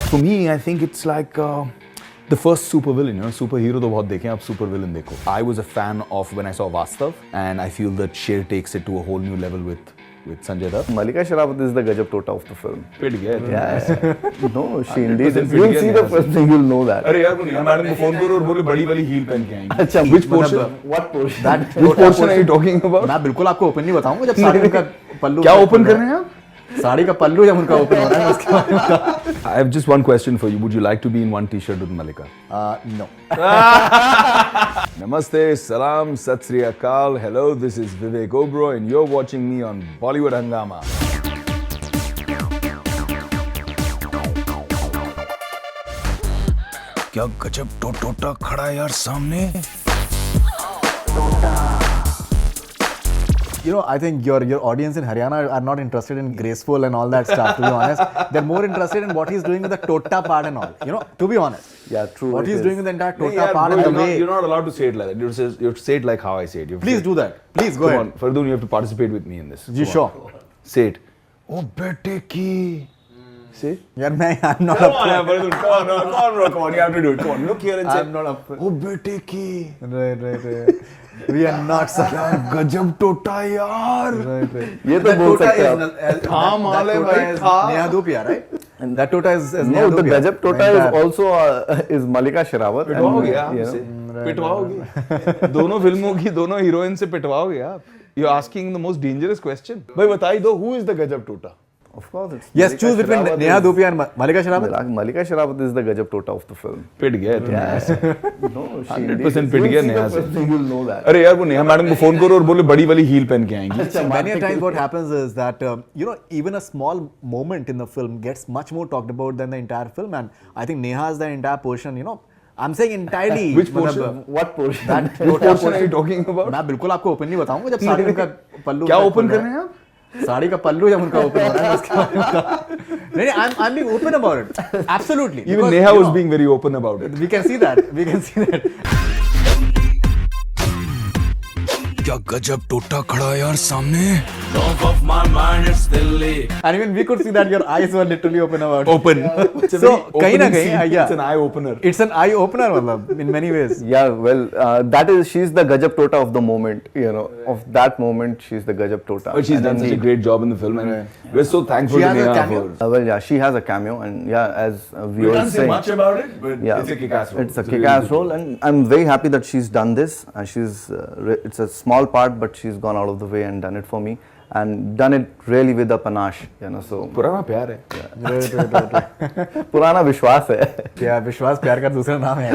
For me, I think it's like the first super villain. Superhero तो बहुत देखे हैं, आप super villain देखो. I was a fan of when I saw Vastav, and I feel that Sher takes it to a whole new level with Sanjay Dutt. Malika Sherawat is the Gajab Tota of the film. पिट गया. Yeah. No, she indeed is. You'll see the first thing, you'll know that. अरे यार वो Neha madam को phone करो और बोले बड़ी वाली हील पहन के आएंगी. अच्छा, which portion? What portion? Which portion are you talking about? मैं बिल्कुल आपको ओपनली बताऊंगा जब साड़ी का पल्लू. क्या ओपन कर रहे हैं आप? साड़ी का पल्लू जब उनका ओपन हो रहा है उसके बारे में. I have just one question for you. Would you like to be in one T-shirt with Malika? No. Namaste, salam, sat sri akal. Hello, this is Vivek Oberoi and you're watching me on Bollywood Hungama. क्या गजब टोटा खड़ा है यार सामने. You know, I think your audience in Haryana are not interested in graceful and all that stuff, to be honest. They're more interested in what he's doing with the tota part and all. You know, to be honest. Yeah, true. What he's doing with the entire tota Yeah, part bro, and the way. you're not allowed to say it like that. You have to say it like how I say it. Please do that. Please go Come ahead. on, Faridoon, you have to participate with me in this. You sure? Say it. Oh, bete ki. Say. Yeah, I'm not Come up on, for Faridoon. Come on. You have to do it. Come on, look here and say. I'm not up for Oh, bete ki. Right. We are not such. गजब टोटा यार. Right. ये तो बोल सकते हैं. हाँ माले भाई था. Neha Dhupia, right? And that tota is No, Neha the Dhupia. Gajab Tota is also is Malika Sherawat. पिटवाओगे आप. पिटवाओगे. दोनों फिल्मों की दोनों हीरोइन से पिटवाओगे आप. You're asking the most dangerous question. भाई बताइए दो, who is the गजब टोटा? Of course, it's Yes, Malika choose between Sherawat Neha is- Dhupia and Malika Sherawat. Malika Sherawat is the Gajab Tota of the film. पिट गया तुम. No, she 100% indeed pit is. गया You'll see Neha the से. first thing, you'll know that. अरे यार वो Neha madam को phone करो और बोले बड़ी वाली हील पहन के आएंगी. Many a times what happens is that you know, even a small moment in the film gets much more talked about than the entire film, and I think Neha's the entire portion, you know, I'm saying entirely. Which portion? What portion? That What portion are you talking about? मैं बिल्कुल आपको openly बताऊंगा जब साड़ी का पल्लू. क्या open कर रहे हैं आप? साड़ी का पल्लू जब उनका ओपन हो रहा है उसके बारे में. नहीं, I'm being open about it. Absolutely. Even Because, Neha you was know, being very open about it. We can see that. क्या गजब टोटा खड़ा है यार सामने. And even we could see that your eyes were literally open about it. Open. So कहीं ना कहीं, yeah, It's an eye opener. it's an eye opener, मतलब, in many ways. Yeah, well, she's the Gajab Tota of the moment, you know. Of that moment, she's the Gajab Tota. But she's And done such a indeed- great job in the film, and we're so thankful She to has a Neha cameo? for. Well, yeah, she has a cameo, and yeah, as we We were can't say saying, much about it, but yeah, it's a kick-ass role. It's a really kick-ass good role, and I'm very happy that she's done this. It's a small part, but she's gone out of the way and done it for me, and done it really with a panache, you know. So पुराना प्यार है. Right. पुराना विश्वास है. क्या विश्वास प्यार का दूसरा नाम है.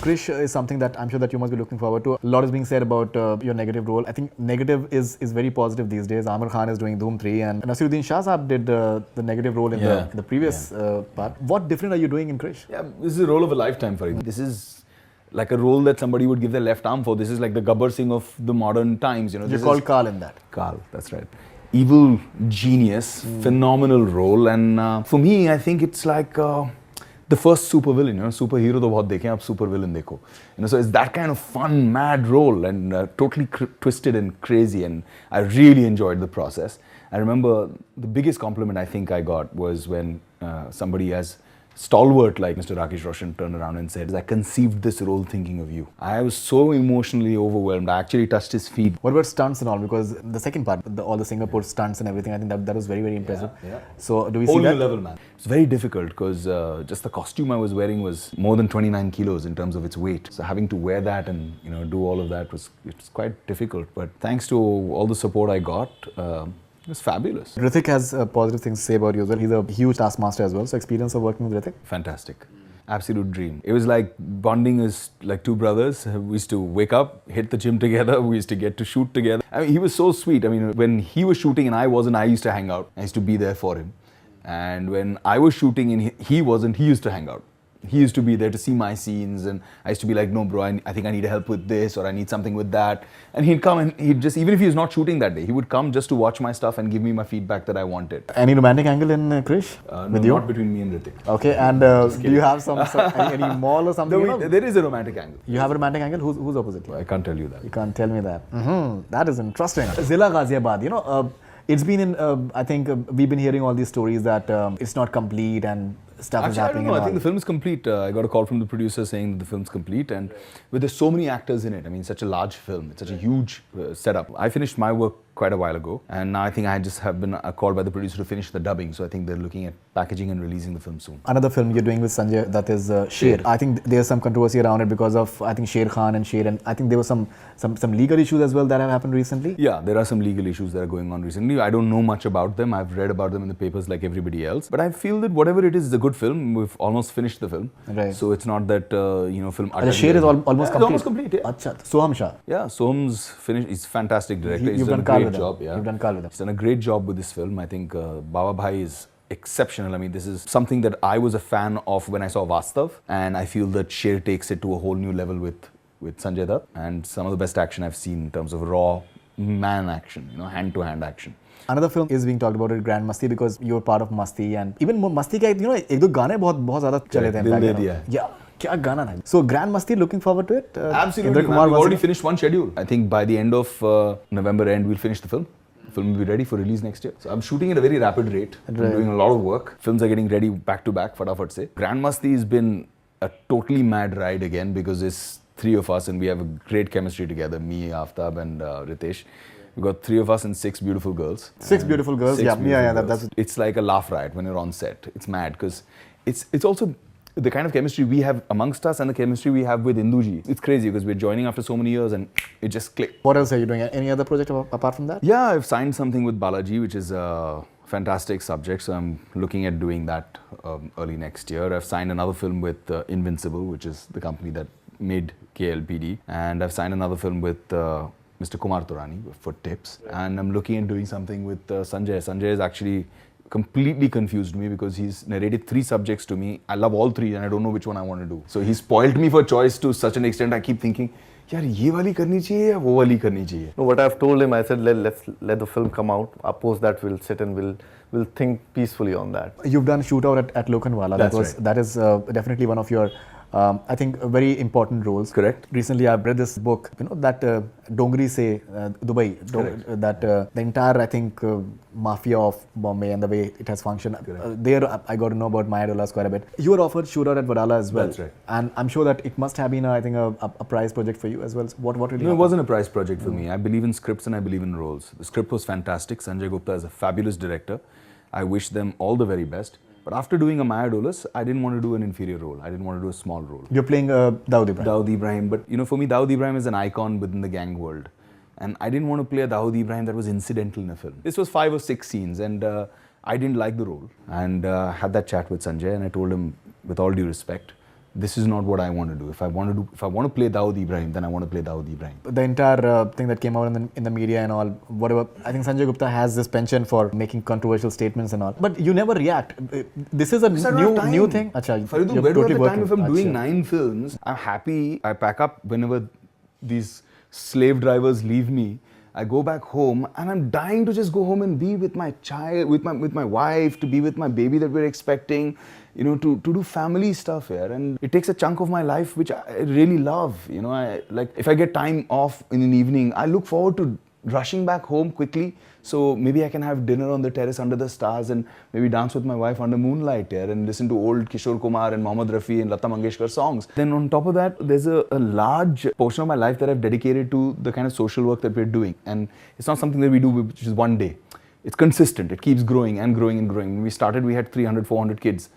Krrish is something that I'm sure that you must be looking forward to. A lot is being said about your negative role. I think negative is very positive these days. Amir Khan is doing Dhoom 3 and Naseeruddin Shah Saab did the negative role in the previous part. What different are you doing in Krrish? Yeah, this is a role of a lifetime for him. This is like a role that somebody would give their left arm for. This is like the Gabbar Singh of the modern times. You know, You're this called is Carl in that. Carl, that's right. Evil genius, phenomenal role, and for me, I think it's like the first super villain. Superhero तो बहुत देखे हैं, आप super villain देखो. So it's that kind of fun, mad role, and totally twisted and crazy, and I really enjoyed the process. I remember the biggest compliment I think I got was when somebody as stalwart like Mr. Rakesh Roshan turned around and said, I conceived this role thinking of you. I was so emotionally overwhelmed. I actually touched his feet. What about stunts and all? Because the second part, all the Singapore stunts and everything, I think that was very, very impressive. Yeah. So do we see Whole that? new level, man. It's very difficult because just the costume I was wearing was more than 29 kilos in terms of its weight. So having to wear that and do all of that was quite difficult. But thanks to all the support I got, it was fabulous. Hrithik has positive things to say about you as well. He's a huge taskmaster as well. So experience of working with Hrithik? Fantastic. Absolute dream. It was like bonding as like two brothers. We used to wake up, hit the gym together. We used to get to shoot together. I mean, he was so sweet. I mean, when he was shooting and I wasn't, I used to hang out. I used to be there for him. And when I was shooting and he wasn't, he used to hang out. He used to be there to see my scenes, and I used to be like, no bro, I think I need help with this, or I need something with that. And he'd come and he'd just, even if he was not shooting that day, he would come just to watch my stuff and give me my feedback that I wanted. Any romantic angle in Krrish? No, you? not between me and Hrithik. Okay, and do you have any mall or something? There is a romantic angle. You have a romantic angle? Who's opposite you? I can't tell you that. You can't tell me that. That is interesting. Zilla Ghaziabad, It's been in, I think we've been hearing all these stories that it's not complete and stuff is Actually, I happening. don't know. and I think all. the film is complete. I got a call from the producer saying that the film's complete, and with there's so many actors in it. I mean, such a large film. It's such a huge setup. I finished my work quite a while ago, and now I think I just have been called by the producer to finish the dubbing. So I think they're looking at packaging and releasing the film soon. Another film you're doing with Sanjay Dutt is Sher. I think there's some controversy around it because of, I think, Sher Khan and Sher, and I think there were some legal issues as well that have happened recently. Yeah, there are some legal issues that are going on recently. I don't know much about them. I've read about them in the papers like everybody else. But I feel that whatever it is a good film. We've almost finished the film. Right. So it's not that, film... The Sher is almost complete. It's almost complete, yeah. Achha, Soham Shah. Yeah, Soham's finished. He's a fantastic director. He's You've done a Carl great with him. job. Yeah. You've done Carl with him. He's done a great job with this film. I think Baba Bhai is exceptional. I mean, this is something that I was a fan of when I saw Vastav, and I feel that Sher takes it to a whole new level with Sanjay Dutt, and some of the best action I've seen in terms of raw man action, hand-to-hand action. Another film is being talked about at Grand Masti because you're part of Masti, and even Masti ka एक दो गाने बहुत ज़्यादा चले थे. दिल दे दिया. Yeah. क्या गाना था? So Grand Masti, looking forward to it. Absolutely. We've already finished one schedule. I think by the end of November end, we'll finish the film. The film will be ready for release next year. So I'm shooting at a very rapid rate. I'm doing a lot of work. Films are getting ready back to back, fatafat se. Grand Masti has been a totally mad ride again because it's three of us and we have a great chemistry together. Me, Aftab and Ritesh. We've got three of us and six beautiful girls. Six beautiful girls. Six Yeah, beautiful yeah, girls. that's. It's like a laugh riot when you're on set. It's mad because it's also the kind of chemistry we have amongst us and the chemistry we have with Induji. It's crazy because we're joining after so many years and it just clicked. What else are you doing? Any other project apart from that? Yeah, I've signed something with Balaji, which is a fantastic subject. So I'm looking at doing that early next year. I've signed another film with Invincible, which is the company that made KLPD. And I've signed another film with Mr. Kumar Turani for Tips. And I'm looking at doing something with Sanjay. Sanjay is actually completely confused me because he's narrated three subjects to me. I love all three and I don't know which one I want to do. So he spoiled me for choice to such an extent I keep thinking, यार ये वाली करनी चाहिए या वो वाली करनी चाहिए? No, what I've told him, I said let's let the film come out. Post that we'll sit and we'll think peacefully on that. You've done Shootout at Wadala. That is definitely one of your I think very important roles. Correct. Recently I've read this book, that Dongri se Dubai, that the entire I think mafia of Bombay and the way it has functioned. There I got to know about Maya Dollars quite a bit. You were offered Shootout at Wadala as well. That's right. And I'm sure that it must have been I think a prize project for you as well. What really No, it happened? wasn't a prize project for me. I believe in scripts and I believe in roles. The script was fantastic. Sanjay Gupta is a fabulous director. I wish them all the very best. But after doing a Maya Dollars, I didn't want to do an inferior role. I didn't want to do a small role. You're playing Dawood Ibrahim. Dawood Ibrahim. But for me, Dawood Ibrahim is an icon within the gang world. And I didn't want to play a Dawood Ibrahim that was incidental in a film. This was 5 or 6 scenes and I didn't like the role. And had that chat with Sanjay and I told him, with all due respect, this is not what I want to do. If I want to play Dawood Ibrahim, then I want to play Dawood Ibrahim. The entire thing that came out in the media and all, whatever, I think Sanjay Gupta has this penchant for making controversial statements and all. But you never react. This is a new thing. Achha, Faridoon, where do I have the time if I'm doing 9 films? I'm happy. I pack up whenever these slave drivers leave me. I go back home and I'm dying to just go home and be with my child, with my wife, to be with my baby that we're expecting, to do family stuff here. And it takes a chunk of my life which I really love. If I get time off in an evening, I look forward to rushing back home quickly. So maybe I can have dinner on the terrace under the stars and maybe dance with my wife under moonlight here and listen to old Kishore Kumar and Mohammad Rafi and Lata Mangeshkar songs. Then on top of that, there's a large portion of my life that I've dedicated to the kind of social work that we're doing. And it's not something that we do which is one day. It's consistent. It keeps growing and growing and growing. When we started, we had 300, 400 kids.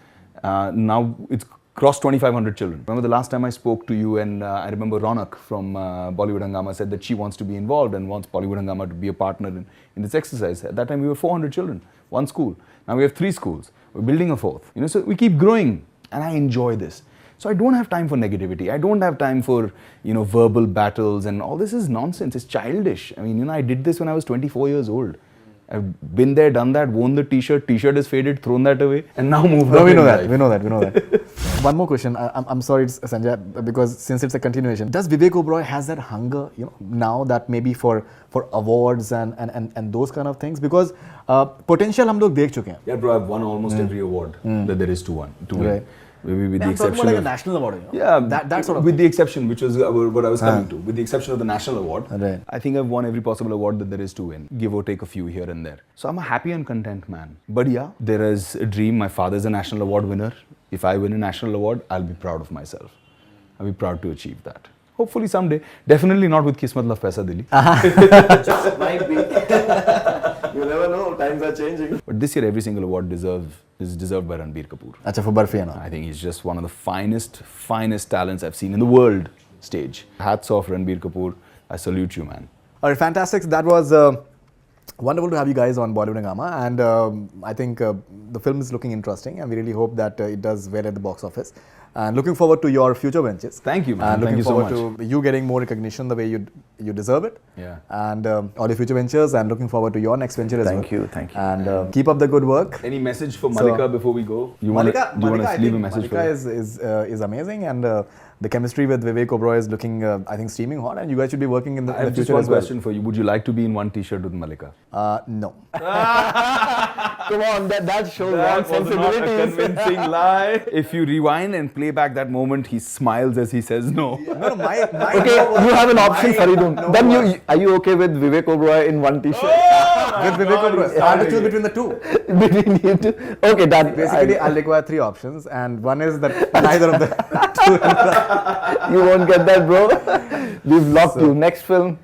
Now it's crossed 2,500 children. Remember the last time I spoke to you and I remember Ronak from Bollywood Hungama said that she wants to be involved and wants Bollywood Hungama to be a partner in this exercise. At that time we were 400 children, 1 school. Now we have 3 schools. We're building a 4th. So we keep growing and I enjoy this. So I don't have time for negativity. I don't have time for, verbal battles and all this is nonsense. It's childish. I mean, I did this when I was 24 years old. I've been there, done that, worn the t-shirt is faded, thrown that away, and now moved on. No, we know that. One more question. I'm sorry, Sanjay, because since it's a continuation, does Vivek Oberoi has that hunger, now that maybe for awards and those kind of things? Because potential हम लोग देख चुके हैं. Yeah, bro, I've won almost every award that there is to win. Right. Maybe with the I'm talking exception about like of, a national award. yeah, that sort of with the exception, which was what I was coming to, with the exception of the national award, Right. I think I've won every possible award that there is to win, give or take a few here and there. So I'm a happy and content man. But yeah, there is a dream. My father's a national award winner. If I win a national award, I'll be proud of myself. I'll be proud to achieve that. Hopefully someday. Definitely not with Kismet Love Paisa Dilli. Just might be. You never know, times are changing. But this year, every single award is deserved by Ranbir Kapoor. Acha, for Barfi and all. I think he's just one of the finest talents I've seen in the world stage. Hats off, Ranbir Kapoor. I salute you, man. All right, fantastic. That was wonderful to have you guys on Bollywood Hungama, and I think the film is looking interesting, and we really hope that it does well at the box office. And looking forward to your future ventures. Thank you, man. And Thank looking you so forward to you getting more recognition the way you deserve it. Yeah. And all your future ventures, and looking forward to your next venture as well. Thank you. And keep up the good work. Any message for Malika before we go? You want to leave a message for her? Malika is amazing, and the chemistry with Vivek Oberoi is looking, I think, steaming hot, and you guys should be working in the, I have just future one as well. question for you. Would you like to be in one t-shirt with Malika? No. Come on, that shows That wrong was not a sensibilities. convincing lie. If you rewind and play back that moment, he smiles as he says no. No, my Okay, you have an option, Faridoon. Then are you okay with Vivek Oberoi in one t-shirt? with Vivek Oberoi. I have to choose between the two. Between you two? Okay, that Basically, I'll require three options, and one is that neither of the two. you won't get that, bro. We've locked you. Next film,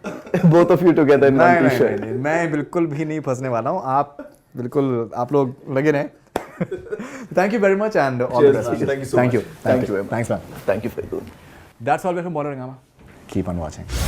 both of you together in one t-shirt. नहीं, मैं बिल्कुल भी नहीं फंसने वाला हूँ. आप लोग लगे रहें. Thank you very much, and all the Cheers, best. man. Thank you so Thank much. you. Thank you very much. Thanks, man. Thank you, Faridoon. That's all we have from Bollywood Hungama. Keep on watching.